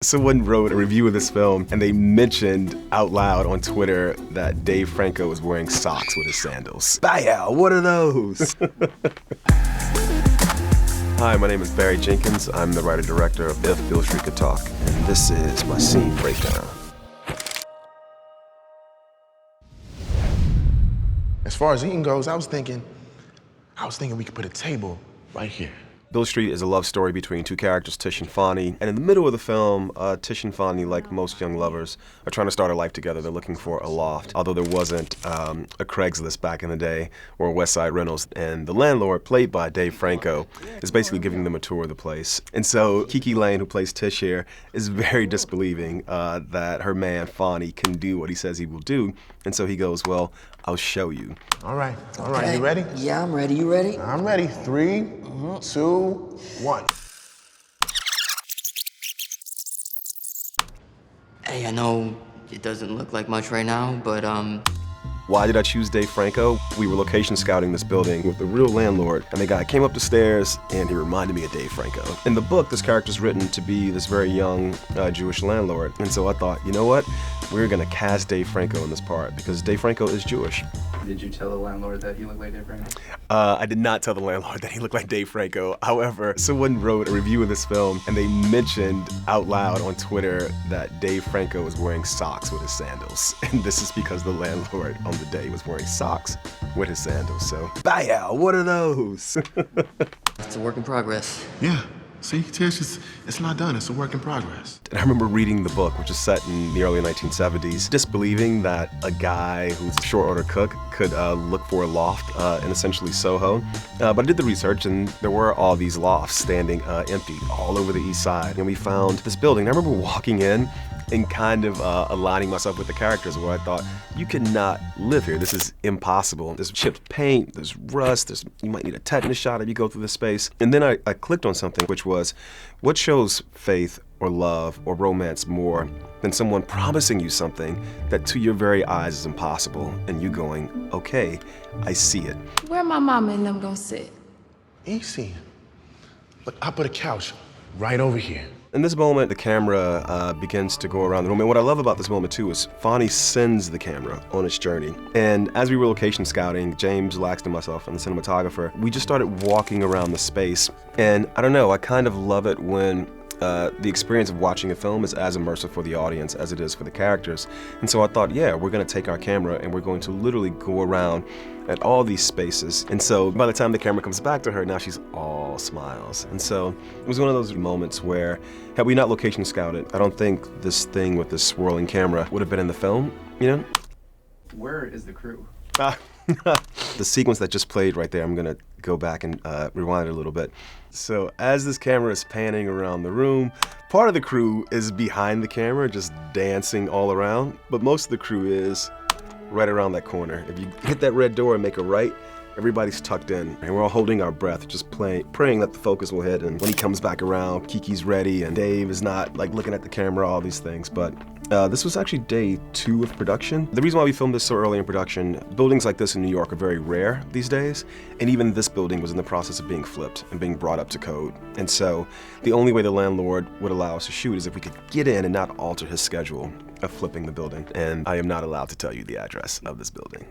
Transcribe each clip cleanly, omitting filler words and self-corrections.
Someone wrote a review of this film and they mentioned out loud on Twitter that Dave Franco was wearing socks with his sandals. Baya, what are those? Hi, my name is Barry Jenkins. I'm the writer-director of If Beale Street Could Talk, and this is my scene breakdown. As far as eating goes, I was thinking we could put a table right here. Beale Street is a love story between two characters, Tish and Fonny. And in the middle of the film, Tish and Fonny, like most young lovers, are trying to start a life together. They're looking for a loft, although there wasn't a Craigslist back in the day or Westside Rentals. And the landlord, played by Dave Franco, is basically giving them a tour of the place. And so Kiki Lane, who plays Tish here, is very disbelieving that her man, Fonny, can do what he says he will do. And so he goes, well, I'll show you. All right, you ready? Yeah, I'm ready. You ready? I'm ready. 3, 2, 1. Hey, I know it doesn't look like much right now, but Why did I choose Dave Franco? We were location scouting this building with the real landlord, and the guy came up the stairs and he reminded me of Dave Franco. In the book, this character's written to be this very young Jewish landlord, and so I thought, you know what? We're gonna cast Dave Franco in this part because Dave Franco is Jewish. Did you tell the landlord that he looked like Dave Franco? I did not tell the landlord that he looked like Dave Franco. However, someone wrote a review of this film and they mentioned out loud on Twitter that Dave Franco was wearing socks with his sandals. And this is because the landlord on the day was wearing socks with his sandals. So, Baya, what are those? it's a work in progress. Yeah. See, Tish, it's not done. It's a work in progress. And I remember reading the book, which is set in the early 1970s, disbelieving that a guy who's a short order cook could look for a loft in essentially Soho. But I did the research, and there were all these lofts standing empty all over the east side. And we found this building. I remember walking in and kind of aligning myself with the characters where I thought, you cannot live here. This is impossible. There's chipped paint, there's rust, you might need a tetanus shot if you go through this space. And then I clicked on something, which was, what shows faith or love or romance more than someone promising you something that to your very eyes is impossible, and you going, okay, I see it. Where my mama and them gonna sit? Easy. Look, I put a couch right over here. In this moment, the camera begins to go around the room. And what I love about this moment, too, is Fonny sends the camera on its journey. And as we were location scouting, James, Laxton, and myself, and the cinematographer, we just started walking around the space. And I don't know, I kind of love it when the experience of watching a film is as immersive for the audience as it is for the characters. And so I thought, yeah, we're going to take our camera and we're going to literally go around at all these spaces. And so by the time the camera comes back to her, now she's all smiles. And so it was one of those moments where, had we not location scouted, I don't think this thing with this swirling camera would have been in the film, you know? Where is the crew? The sequence that just played right there, I'm gonna go back and rewind it a little bit. So as this camera is panning around the room, part of the crew is behind the camera, just dancing all around, but most of the crew is right around that corner. If you hit that red door and make a right, everybody's tucked in, and we're all holding our breath, just praying that the focus will hit, and when he comes back around, Kiki's ready, and Dave is not like looking at the camera, all these things. But this was actually day 2 of production. The reason why we filmed this so early in production, buildings like this in New York are very rare these days, and even this building was in the process of being flipped and being brought up to code. And so the only way the landlord would allow us to shoot is if we could get in and not alter his schedule of flipping the building. And I am not allowed to tell you the address of this building.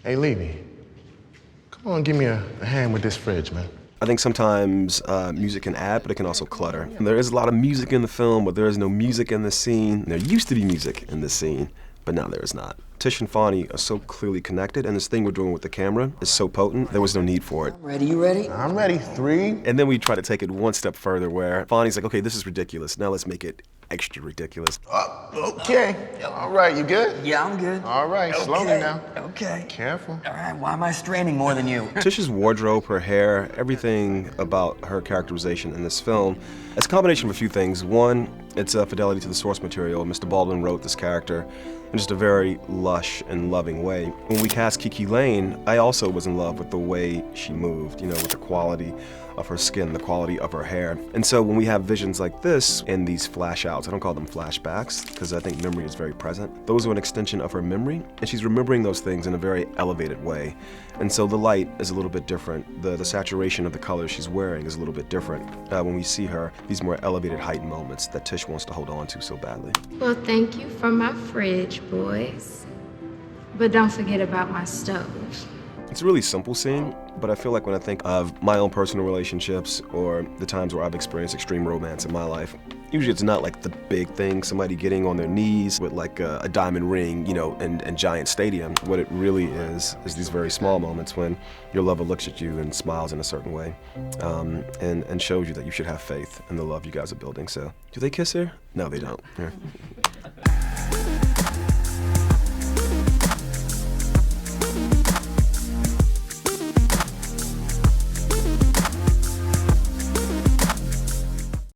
Hey, Levy, come on, give me a hand with this fridge, man. I think sometimes music can add, but it can also clutter. And there is a lot of music in the film, but there is no music in this scene. There used to be music in this scene, but now there is not. Tish and Fonny are so clearly connected, and this thing we're doing with the camera is so potent, there was no need for it. I'm ready. You ready? I'm ready. 3. And then we try to take it one step further where Fonny's like, okay, this is ridiculous. Now let's make it extra ridiculous. Okay. All right, you good? Yeah, I'm good. All right, Okay. slowly now. Okay. Careful. All right, why am I straining more than you? Tish's wardrobe, her hair, everything about her characterization in this film, it's a combination of a few things. One, it's a fidelity to the source material. Mr. Baldwin wrote this character in just a very lush and loving way. When we cast Kiki Lane, I also was in love with the way she moved, you know, with the quality of her skin, the quality of her hair. And so when we have visions like this in these flashouts, I don't call them flashbacks because I think memory is very present. Those are an extension of her memory, and she's remembering those things in a very elevated way. And so the light is a little bit different. The saturation of the colors she's wearing is a little bit different when we see her, these more elevated, heightened moments that Tish wants to hold on to so badly. Well, thank you for my fridge, boys. But don't forget about my stove. It's a really simple scene, but I feel like when I think of my own personal relationships or the times where I've experienced extreme romance in my life, usually it's not like the big thing, somebody getting on their knees with like a diamond ring, you know, and giant stadium. What it really is these very small moments when your lover looks at you and smiles in a certain way, and shows you that you should have faith in the love you guys are building. So, do they kiss her? No, they don't. Yeah.